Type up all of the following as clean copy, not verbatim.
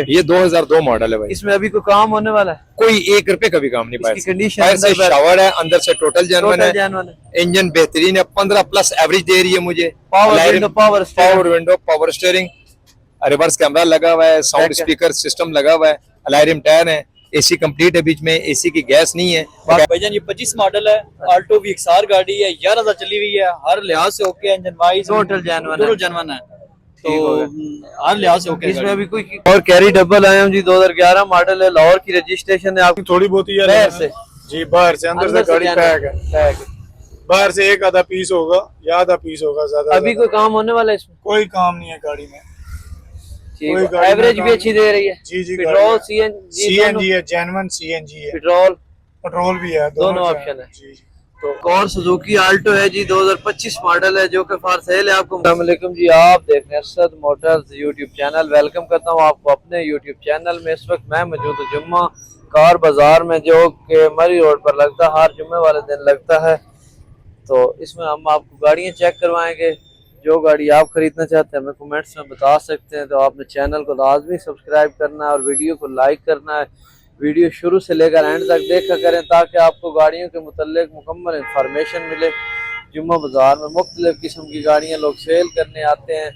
ये 2002 मॉडल है भाई। इसमें अभी कोई काम होने वाला है? कोई 1 रुपए का भी काम नहीं। बाहर कंडीशन बाहर से शावर है, अंदर से टोटल जेन्युइन है। है। इंजन बेहतरीन है, 15+ एवरेज दे रही है मुझे। Power window, power steering, reverse camera लगा हुआ है, साउंड स्पीकर सिस्टम लगा हुआ है, अलॉय टायर है, एसी कंप्लीट है, बीच में एसी की गैस नहीं है। भाईजान ये 25 मॉडल है, ऑल्टो VXR गाड़ी है, 11,000 चली हुई है, हर लिहाज से okay, engine wise total genuine है, तो हर लिहाज से ओके। इसमें अभी कोई और कैरी डबल IMG 2011 मॉडल है, लाहौर की रजिस्ट्रेशन है। आपकी थोड़ी बहुत ही बाहर से जी, बाहर से अंदर से गाड़ी पैक है। बाहर से एक आधा पीस होगा या आधा पीस होगा, ज्यादा अभी कोई काम होने वाला है इसमें? कोई काम नहीं है गाड़ी में। एवरेज भी अच्छी दे रही है। जी जी, पेट्रोल CNG है, जेन्युइन CNG है, पेट्रोल भी है, दोनों ऑप्शन है। जी। तो और सुजुकी आल्टो है जी, 2025 मॉडल है, जो कि फॉर सेल है। आपको अस्सलाम वालेकुम जी, आप देख रहे हैं Arshad Motors YouTube channel. Welcome करता हूं आपको अपने यूट्यूब चैनल में। इस वक्त मैं मौजूद हूं जुम्मा कार बाजार में, जो कि मरी रोड पर लगता है, हर जुम्मे वाले दिन लगता है। तो इसमें हम आपको गाड़ियां चेक करवाएंगे। जो गाड़ी आप खरीदना चाहते हैं हमें कमेंट्स में बता सकते हैं। तो आपने चैनल को लाजमी सब्सक्राइब करना है और वीडियो को लाइक करना है। वीडियो शुरू से लेकर एंड तक देखा करें ताकि आपको गाड़ियों के मुतल्लिक मुकम्मल इंफॉर्मेशन मिले। जुम्मा बाजार में मुख्तलिफ किस्म की गाड़ियाँ लोग सेल करने आते हैं।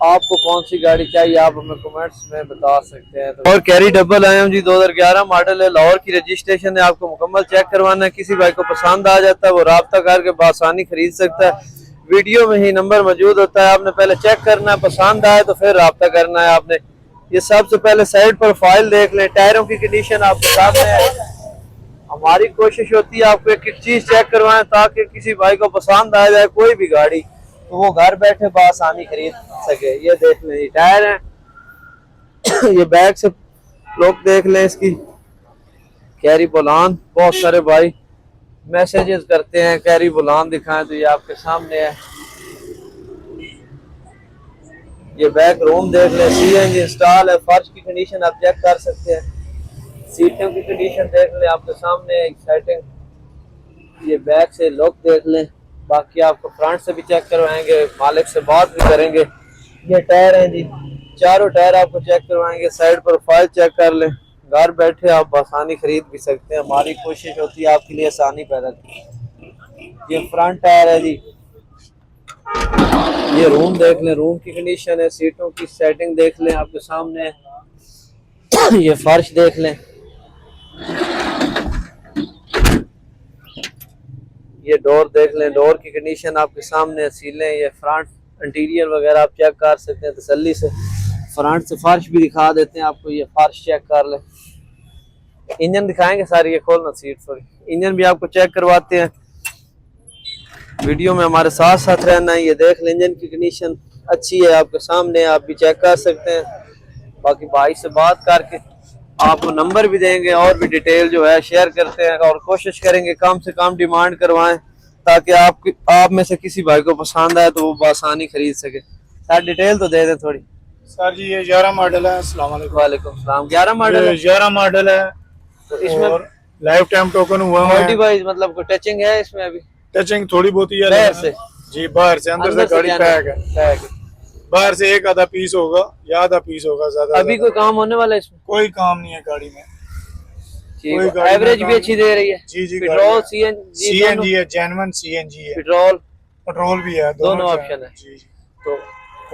आपको कौन सी गाड़ी चाहिए आप हमें कमेंट्स में बता सकते हैं। तो और कैरी डबल IMG 2011 मॉडल है, लाहौर की रजिस्ट्रेशन है। आपको मुकम्मल चेक करवाना है। किसी भाई को पसंद आ जाता है वो राब्ता करके बआसानी खरीद सकता है। वीडियो में ही नंबर मौजूद होता है, आपने पहले चेक करना है, पसंद आए तो फिर राब्ता करना है आपने। ये सबसे पहले साइड प्रोफाइल देख लें, टायरों की कंडीशन आपके सामने है। हमारी कोशिश होती है आपको एक एक चीज चेक करवाएं ताकि किसी भाई को पसंद आ जाए कोई भी गाड़ी तो वो घर बैठे बआसानी खरीद सके। ये देख लें, ये टायर है। ये बैक से लोग देख लें इसकी कैरी बोलान। बहुत सारे भाई मैसेजेस करते हैं कैरी बोलान दिखाएं, तो ये आपके सामने है। ये बैक रूम देख लें, CNG इंस्टॉल है। फर्श की कंडीशन आप चेक कर सकते हैं। सीटों की कंडीशन देख लें, आपके सामने है एक्साइटिंग। ये बैक से लुक देख लें। बाकी आपको फ्रंट से भी चेक करवाएंगे, मालिक से बात भी करेंगे। ये टायर हैं जी, चारों टायर आपको चेक करवाएंगे। साइड प्रोफाइल चेक कर लें। घर बैठे आप आसानी खरीद भी सकते हैं। हमारी कोशिश होती है आपके लिए आसानी पैदा की। ये फ्रंट टायर है जी। ये रूम देख लें, रूम की कंडीशन है। सीटों की सेटिंग देख लें, आपके सामने है। ये फर्श देख लें। ये डोर देख लें, डोर की कंडीशन आपके सामने है। सीलें, ये फ्रंट इंटीरियर वगैरह आप चेक कर सकते हैं तसल्ली से। फ्रंट से फर्श भी दिखा देते हैं आपको, ये फर्श चेक कर लें। इंजन दिखाएंगे सारी, ये खोलना सीट थोड़ी, इंजन भी आपको चेक करवाते हैं। वीडियो में हमारे साथ साथ रहना है। ये देख लें, इंजन की कंडीशन अच्छी है आपके सामने, आप भी चेक कर सकते हैं। बाकी भाई से बात करके आपको नंबर भी देंगे और भी डिटेल जो है शेयर करते हैं और कोशिश करेंगे कम से कम डिमांड करवाएं ताकि आप में से किसी भाई को पसंद आए तो वो बआसानी खरीद सके। सर डिटेल तो दे दें थोड़ी। सर जी ये 11 मॉडल है। अस्सलाम वालेकुम। वालेकुम सलाम। 11 मॉडल है। 11 मॉडल है। तो इसमें लाइफ टाइम टोकन हुआ है। वाइज मतलब कोई टचिंग है इसमें? अभी टचिंग थोड़ी बहुत ही है बाहर से जी, बाहर से अंदर से गाड़ी पैक है। बाहर से एक आधा पीस होगा या आधा पीस होगा, ज्यादा अभी कोई काम होने वाला है इसमें? कोई काम नहीं है गाड़ी में। एवरेज भी अच्छी दे रही है। जी जी, पेट्रोल CNG है, जेन्युइन CNG है, पेट्रोल भी है, दोनों ऑप्शन है जी। तो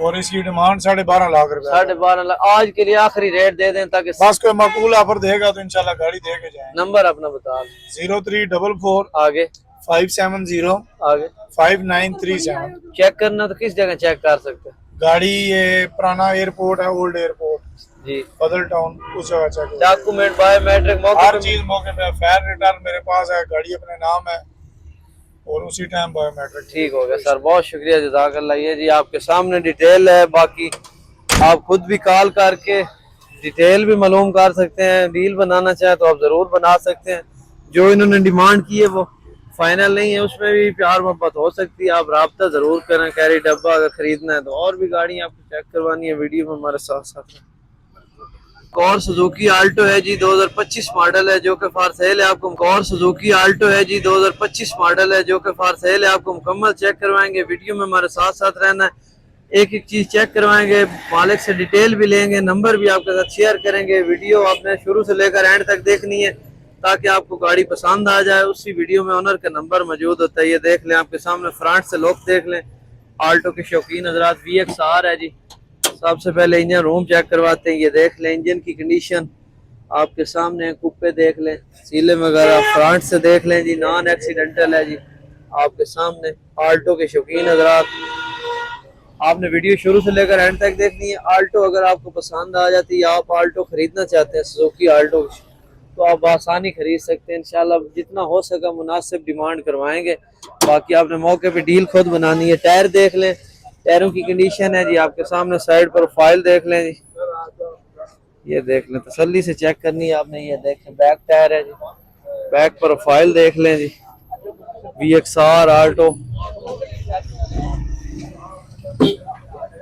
और इसकी डिमांड 12.5 लाख रुपए। 12.5 लाख आज के लिए आखिरी रेट दे दें ताकि बस कोई माकूल ऑफर देगा तो इंशाल्लाह गाड़ी दे के जाए। नंबर अपना बता। 0344 आगे 570 आगे 5937। चेक करना तो किस जगह चेक कर सकते हैं? गाड़ी ये पुराना एयरपोर्ट है, ओल्ड एयरपोर्ट जी, बदल टाउन, उस जगह चेक। डॉक्यूमेंट बायोमेट्रिक हर चीज मौके पे, फेयर रिटर्न मेरे पास है, गाड़ी अपने नाम है और उसी टाइम बायोमेट्रिक। ठीक हो गया सर, बहुत शुक्रिया, जज़ाकल्लाह। ये जी आपके सामने डिटेल है। बाकी आप खुद भी कॉल करके डिटेल भी मालूम कर सकते हैं। डील बनाना चाहे तो आप जरूर बना सकते हैं। जो इन्होंने डिमांड की है वो फाइनल नहीं है, उसमें भी प्यार मोहब्बत हो सकती है। आप राब्ता जरूर करें। कैरी डब्बा अगर खरीदना है तो और भी गाड़ी आपको चेक करवानी है, वीडियो में हमारे साथ साथ है। और सुजुकी आल्टो है जी, 2025 मॉडल है, जो कि फॉर सेल है। आपको और सुजुकी आल्टो है जी, 2025 मॉडल है, जो कि फॉर सेल है। आपको मुकम्मल चेक करवाएंगे, वीडियो में हमारे साथ साथ रहना है। एक एक चीज चेक करवाएंगे, मालिक से डिटेल भी लेंगे, नंबर भी आपके साथ शेयर करेंगे। वीडियो आपने शुरू से लेकर एंड तक देखनी है ताकि आपको गाड़ी पसंद आ जाए। उसी वीडियो में ओनर का नंबर मौजूद होता है। ये देख लें, आपके सामने फ्रंट से लुक देख लें। आल्टो के शौकीन हजरात VXR है जी। सबसे पहले इंजन रूम चेक करवाते हैं। ये देख लें इंजन की कंडीशन आपके सामने, कुप्पे देख लें, सीले वगैरह फ्रंट से देख लें जी, नॉन एक्सीडेंटल है जी आपके सामने। आल्टो के शौकीन हजरात आपने वीडियो शुरू से लेकर एंड तक देखनी है। आल्टो अगर आपको पसंद आ जाती है या आप आल्टो खरीदना चाहते हैं सुजुकी आल्टो, तो आप आसानी खरीद सकते हैं इंशाल्लाह। जितना हो सका मुनासिब डिमांड करवाएंगे। बाकी आपने मौके पे डील खुद बनानी है। टायर देख लें, टायरों की कंडीशन है जी आपके सामने। साइड प्रोफाइल देख लें जी, ये देख लें, तसल्ली से चेक करनी है आपने। ये देख लें बैक टायर है जी, बैक प्रोफाइल देख लें जी। VXR आल्टो,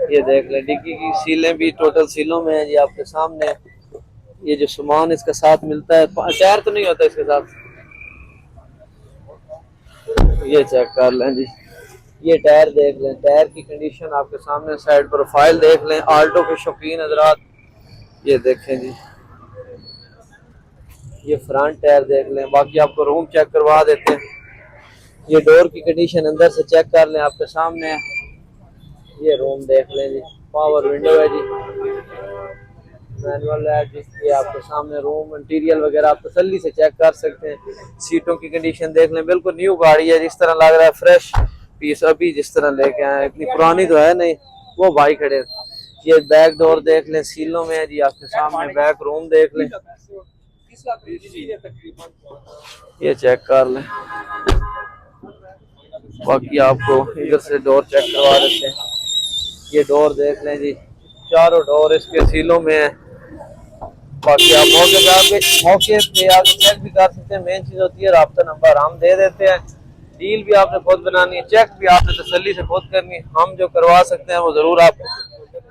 ये देख लें डिग्गी की सीलें भी टोटल सीलों में है जी आपके सामने। ये जो सामान इसका साथ मिलता है, टायर तो नहीं होता इसके साथ, ये चेक कर लें जी। ये टायर देख लें, टायर की कंडीशन आपके सामने। साइड प्रोफाइल देख लें। आल्टो के शौकीन हजरात ये देखें जी, ये फ्रंट टायर देख लें। बाकी आपको रूम चेक करवा देते हैं। ये डोर की कंडीशन अंदर से चेक कर लें आपके सामने। ये रूम देख लें जी, पावर विंडो है जी, मैनुअल है जी। ये आपके सामने रूम इंटीरियर वगैरह आप तसल्ली से चेक कर सकते हैं। सीटों की कंडीशन देख लें, बिल्कुल न्यू गाड़ी है, जिस तरह लग रहा है फ्रेश पीस अभी जिस तरह लेके आए। इतनी पुरानी तो है नहीं, वो भाई खड़े। ये बैक डोर देख लें, सीलों में है जी आपके सामने। बैक रूम देख लें, ये चेक कर लें। बाकी आपको इधर से डोर चेक करवा देते हैं। ये डोर देख लें जी, चारों डोर इसके सीलों में है। बाकी आप मौके पे आके चेक भी कर सकते हैं। मेन चीज होती है राब्ता नंबर हम दे देते हैं। डील भी आपने खुद बनानी है, चेक भी आपने तसल्ली से खुद करनी है। हम जो करवा सकते हैं वो जरूर आप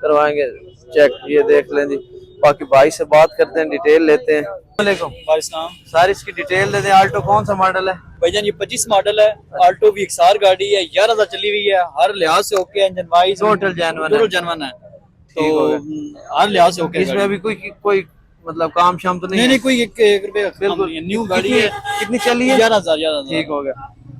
करवाएंगे चेक। ये देख लें जी। बाकी भाई से बात करते हैं, डिटेल लेते हैं। सारी इसकी डिटेल दे दें। आल्टो कौन सा मॉडल है भाईजान? ये 25 मॉडल है। आल्टो VXR गाड़ी है, 11,000 चली हुई है। हर लिहाज से ओके है, इंजन वाइज टोटल जेन्युइन है। तो हर लिहाज से ओके। इसमें अभी कोई मतलब काम शाम तो नहीं? नहीं, कोई एक रुपए का काम नहीं है। न्यू गाड़ी है। कितनी चली है? 11,000। ठीक हो गया।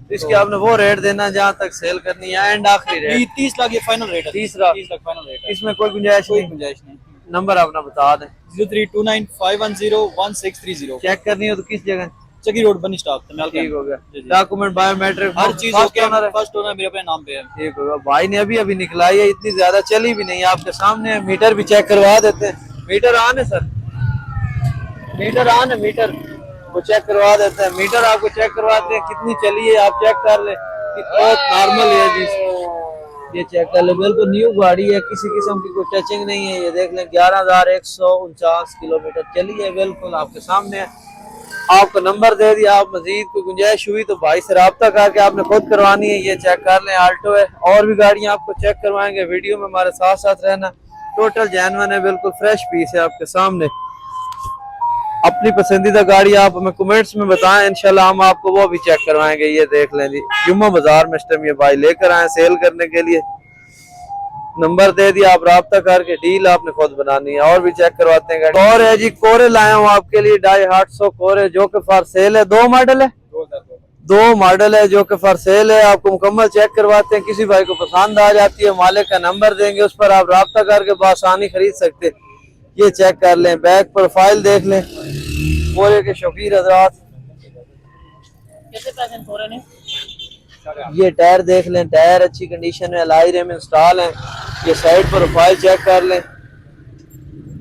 तो इसके आपने वो रेट देना जहाँ तक सेल करनी है, एंड आखिरी रेट 30 लाख ये फाइनल रेट है। 30 लाख फाइनल रेट है। इसमें कोई गुंजाइश नहीं। नंबर अपना बता दें। 032951011630। चेक करनी हो तो किस जगह? चकी रोड बनी स्टॉप। ठीक हो गया। डॉक्यूमेंट बायोमेट्रिक हर चीज फर्स्ट ओनर मेरे अपने नाम पे है। ठीक होगा। भाई ने अभी निकलाई है, इतनी ज्यादा चली भी नहीं है, आपके सामने है। मीटर भी चेक करवा देते हैं। मीटर ऑन है सर, मीटर ऑन है, मीटर वो चेक करवा देते हैं। मीटर आपको चेक करवाते हैं कितनी चली है, आप चेक कर ले। बहुत नॉर्मल है जी, ये चेक कर ले। बिल्कुल न्यू गाड़ी है, किसी किस्म की कोई टचिंग नहीं है। ये देख लें 11,149 किलोमीटर चली है, बिल्कुल आपके सामने है। आपको नंबर दे दिया। आप मजीद कोई गुंजाइश हुई तो भाई से रब्ता करके आपने खुद करवानी है। ये चेक कर लें, आल्टो है। और भी गाड़ियां आपको चेक करवाएंगे, वीडियो में हमारे साथ साथ रहना। टोटल जेन्युइन है, बिल्कुल फ्रेश पीस है आपके सामने। अपनी पसंदीदा गाड़ी आप हमें कमेंट्स में बताएं, इंशाल्लाह हम आपको वो भी चेक करवाएंगे। ये देख लें जी, जुम्मा बाजार में ये भाई लेकर आए सेल करने के लिए। नंबर दे दिया, आप राब्ता करके डील आपने खुद बनानी है। और भी चेक करवाते हैं गाड़ी। और है जी, कोरे लाया हूँ आपके लिए, 250 कोरे जो कि फॉर सेल है। 2 मॉडल है, 2 मॉडल है जो कि फॉर सेल है। आपको मुकम्मल चेक करवाते हैं। किसी भाई को पसंद आ जाती है, मालिक का नंबर देंगे, उस पर आप राब्ता करके बआसानी खरीद सकते। ये चेक कर लें, बैक प्रोफाइल देख लें। कोरे के शौकीन हजरात ये टायर देख लें, टायर अच्छी कंडीशन में, एलॉय रिम इंस्टॉल है। ये साइड प्रोफाइल चेक कर लें,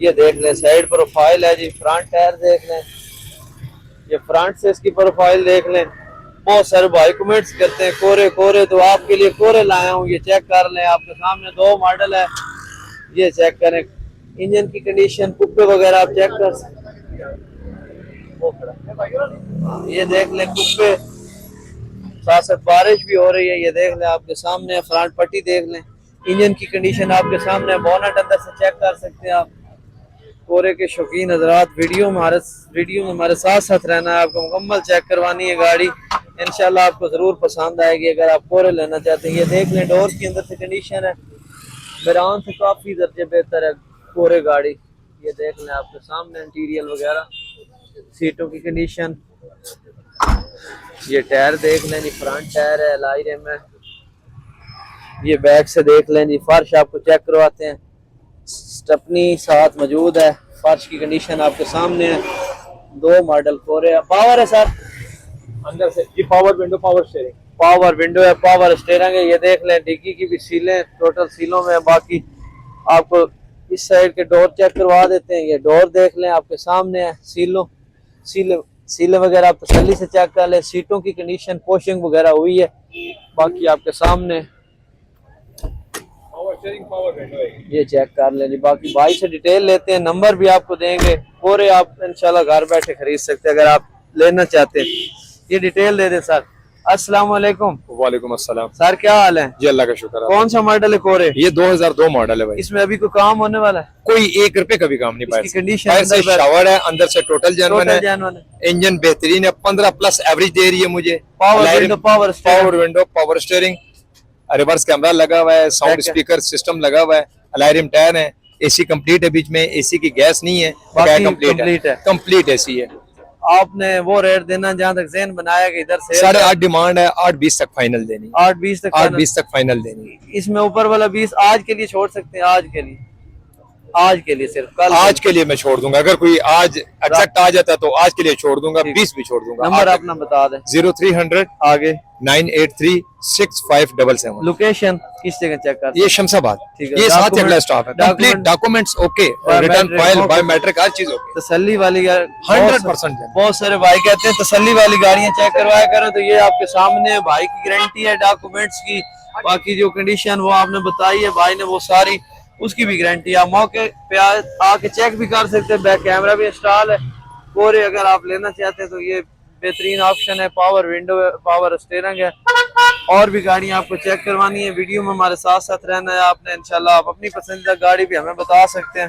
ये देख लें साइड प्रोफाइल है जी। फ्रंट टायर देख लें, ये फ्रंट से इसकी प्रोफाइल देख लें। बहुत सारे भाई कमेंट्स करते हैं कोरे कोरे, तो आपके लिए कोरे लाया हूँ। ये चेक कर लें, आपके सामने 2 मॉडल है। ये चेक करें, इंजन की कंडीशन, कुप्पे वगैरह आप चेक कर सकते। ये देख लें कुप्पे, साथ साथ बारिश भी हो रही है। ये देख लें आपके सामने, फ्रंट पट्टी देख लें। इंजन की कंडीशन आपके सामने, बोनट अंदर से चेक कर सकते हैं आप। कोरे के शौकीन हजरात वीडियो में हमारे साथ साथ रहना है। आपको मुकम्मल चेक करवानी है गाड़ी, इंशाल्लाह आपको जरूर पसंद आएगी अगर आप कोरे लेना चाहते हैं। ये देख लें, डोर की अंदर से कंडीशन है। बैरान से काफी दर्जे बेहतर है पूरे गाड़ी। ये देख लें आपके सामने इंटीरियर वगैरह, सीटों की कंडीशन, ये टायर देख लें जी, फ्रंट टायर है, एलॉय रिम है। ये बैक से देख लें जी, फर्श आपको चेक करवाते हैं, स्टेपनी साथ मौजूद है, फर्श की कंडीशन आपके सामने है। 2 मॉडल कोरे है, पावर है सर अंदर से ये power window, power steering, power window है, पावर स्टीयरिंग है। ये देख लें डिग्गी की भी सीलें टोटल सीलों में है। बाकी आपको इस साइड के डोर चेक करवा देते हैं, ये डोर देख लें आपके सामने है, सीलें वगैरह आप तसल्ली से चेक कर लें। सीटों की कंडीशन पोशिंग वगैरह हुई है, बाकी आपके सामने पावर स्टीयरिंग, पावर विंडो है। ये चेक कर लें जी। बाकी भाई से डिटेल लेते हैं, नंबर भी आपको देंगे, पूरे आप इंशाल्लाह घर बैठे खरीद सकते हैं अगर आप लेना चाहते हैं। ये डिटेल दे दें सर। अस्सलाम वालेकुम। वालेकुम अस्सलाम सर, क्या हाल है? जी अल्लाह का शुक्र है। कौन सा मॉडल है कोरे? ये 2002 मॉडल है भाई। इसमें अभी कोई काम होने वाला है? कोई 1 रुपए का भी काम नहीं। इसकी कंडीशन बाहर से शावर है, अंदर से टोटल जेन्युइन है, जेन्युइन है। इंजन बेहतरीन है, 15+ एवरेज दे रही है मुझे। Power window, power window, power steering, reverse camera लगा हुआ है, साउंड स्पीकर सिस्टम लगा हुआ है, एलॉय रिम टायर है, एसी कंप्लीट है, बीच में एसी की गैस नहीं है, कंप्लीट है, कंप्लीट एसी है। आपने वो रेट देना जहाँ तक ज़हन बनाया कि इधर से 8.5 डिमांड है, 8.20 तक फाइनल देनी, 8.20 तक 8.20 तक फाइनल देनी। इसमें ऊपर वाला 20 आज के लिए छोड़ सकते हैं, आज के लिए सिर्फ कल आज के लिए मैं छोड़ दूंगा, अगर कोई आज एग्जैक्ट आ जाता तो आज के लिए छोड़ दूंगा, 20 भी छोड़ दूंगा। नंबर अपना बता दें। 0300 आगे 9836577। लोकेशन किस जगह चेक कर? ये शमशाबाद, ठीक है। ये साथ ही अगला स्टॉप है। Complete documents okay, return file, biometric हर चीज ओके, तसल्ली वाली 100%। बहुत सारे भाई कहते हैं तसल्ली वाली गाड़ियां चेक करवाया करें, तो ये आपके सामने है, भाई की गारंटी है डॉक्यूमेंट्स की। बाकी जो कंडीशन वो आपने बताई है भाई ने, वो सारी उसकी भी गारंटी, आप मौके पे आके चेक भी कर सकते हैं। बैक कैमरा भी इंस्टॉल है। कोरे अगर आप लेना चाहते हैं तो ये बेहतरीन ऑप्शन है। पावर विंडो है, पावर स्टीयरिंग है। और भी गाड़ियां आपको चेक करवानी है, वीडियो में हमारे साथ साथ रहना है आपने। इंशाल्लाह आप अपनी पसंदीदा गाड़ी भी हमें बता सकते हैं।